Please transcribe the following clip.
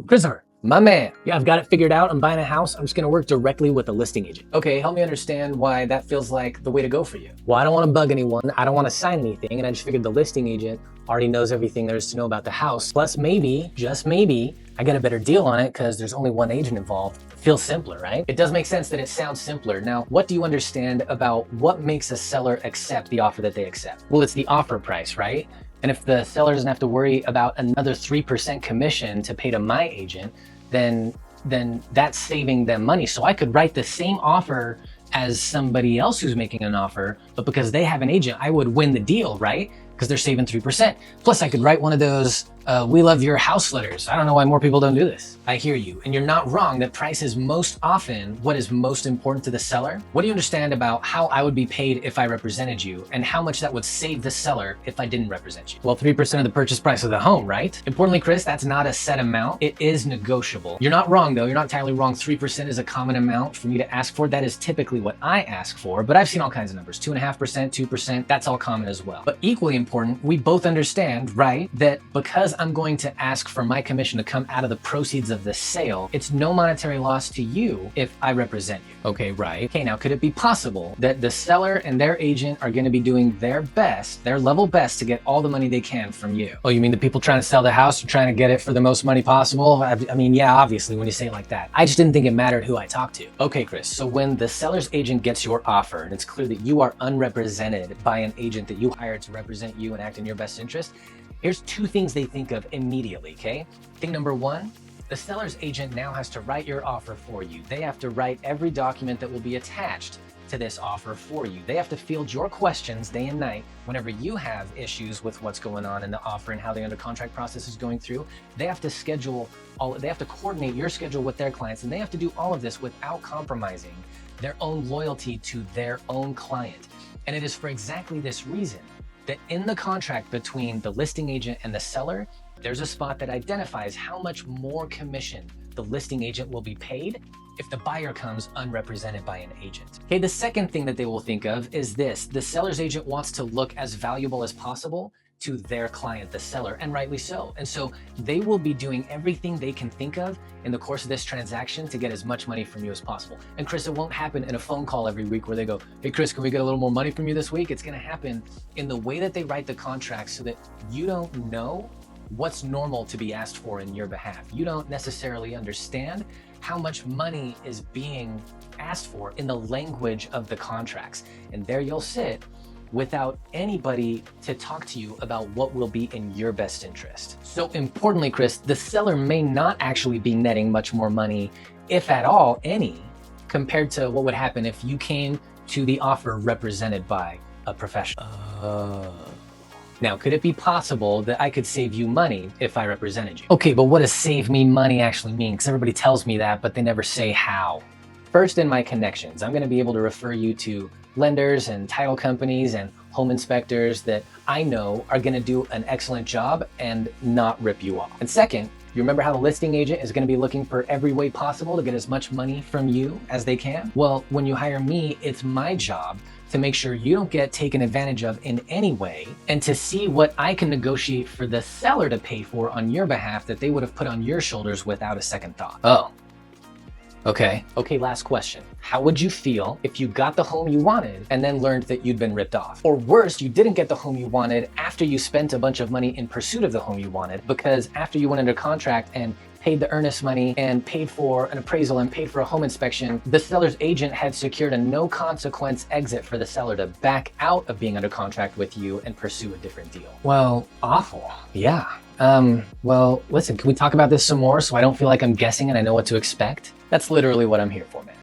Christopher, my man. Yeah, I've got it figured out. I'm buying a house. I'm just gonna work directly with a listing agent. Okay, help me understand why that feels like the way to go for you. Well, I don't want to bug anyone. I don't want to sign anything. And I just figured the listing agent already knows everything there is to know about the house. Plus, maybe, just maybe, I get a better deal on it because there's only one agent involved. It feels simpler, right? It does make sense that it sounds simpler. Now, what do you understand about what makes a seller accept the offer that they accept? Well, it's the offer price, right? And if the seller doesn't have to worry about another 3% commission to pay to my agent, then that's saving them money. So I could write the same offer as somebody else who's making an offer, but because they have an agent, I would win the deal, right? Because they're saving 3%. Plus I could write one of those, we love your house letters. I don't know why more people don't do this. I hear you, and you're not wrong that price is most often what is most important to the seller. What do you understand about how I would be paid if I represented you, and how much that would save the seller if I didn't represent you? Well, 3% of the purchase price of the home, right? Importantly, Chris, that's not a set amount. It is negotiable. You're not wrong though, you're not entirely wrong. 3% is a common amount for me to ask for. That is typically what I ask for, but I've seen all kinds of numbers, 2.5%, 2%, that's all common as well. But equally important, we both understand, right, that because I'm going to ask for my commission to come out of the proceeds of the sale, it's no monetary loss to you if I represent you. Okay, right. Okay, now could it be possible that the seller and their agent are going to be doing their best, their level best to get all the money they can from you? Oh, you mean the people trying to sell the house are trying to get it for the most money possible? I mean, yeah, obviously when you say it like that. I just didn't think it mattered who I talked to. Okay, Chris, so when the seller's agent gets your offer and it's clear that you are unrepresented by an agent that you hired to represent you and act in your best interest, here's two things they think of immediately, okay? Thing number one, the seller's agent now has to write your offer for you. They have to write every document that will be attached to this offer for you. They have to field your questions day and night whenever you have issues with what's going on in the offer and how the under contract process is going through. They have to they have to coordinate your schedule with their clients, and they have to do all of this without compromising their own loyalty to their own client. And it is for exactly this reason that in the contract between the listing agent and the seller, there's a spot that identifies how much more commission the listing agent will be paid if the buyer comes unrepresented by an agent. Okay, the second thing that they will think of is this: the seller's agent wants to look as valuable as possible to their client, the seller, and rightly so. And so they will be doing everything they can think of in the course of this transaction to get as much money from you as possible. And Chris, it won't happen in a phone call every week where they go, hey Chris, can we get a little more money from you this week? It's gonna happen in the way that they write the contract so that you don't know what's normal to be asked for in your behalf. You don't necessarily understand how much money is being asked for in the language of the contracts. And there you'll sit without anybody to talk to you about what will be in your best interest. So importantly, Chris, the seller may not actually be netting much more money, if at all, any, compared to what would happen if you came to the offer represented by a professional. Now, could it be possible that I could save you money if I represented you? Okay, but what does save me money actually mean? Because everybody tells me that, but they never say how. First, in my connections, I'm gonna be able to refer you to lenders and title companies and home inspectors that I know are gonna do an excellent job and not rip you off. And second, you remember how the listing agent is gonna be looking for every way possible to get as much money from you as they can? Well, when you hire me, it's my job to make sure you don't get taken advantage of in any way, and to see what I can negotiate for the seller to pay for on your behalf that they would have put on your shoulders without a second thought. Oh. Okay, last question. How would you feel if you got the home you wanted and then learned that you'd been ripped off? Or worse, you didn't get the home you wanted after you spent a bunch of money in pursuit of the home you wanted, because after you went under contract and paid the earnest money and paid for an appraisal and paid for a home inspection, the seller's agent had secured a no consequence exit for the seller to back out of being under contract with you and pursue a different deal. Well, awful, yeah. Well, listen, can we talk about this some more so I don't feel like I'm guessing and I know what to expect? That's literally what I'm here for, man.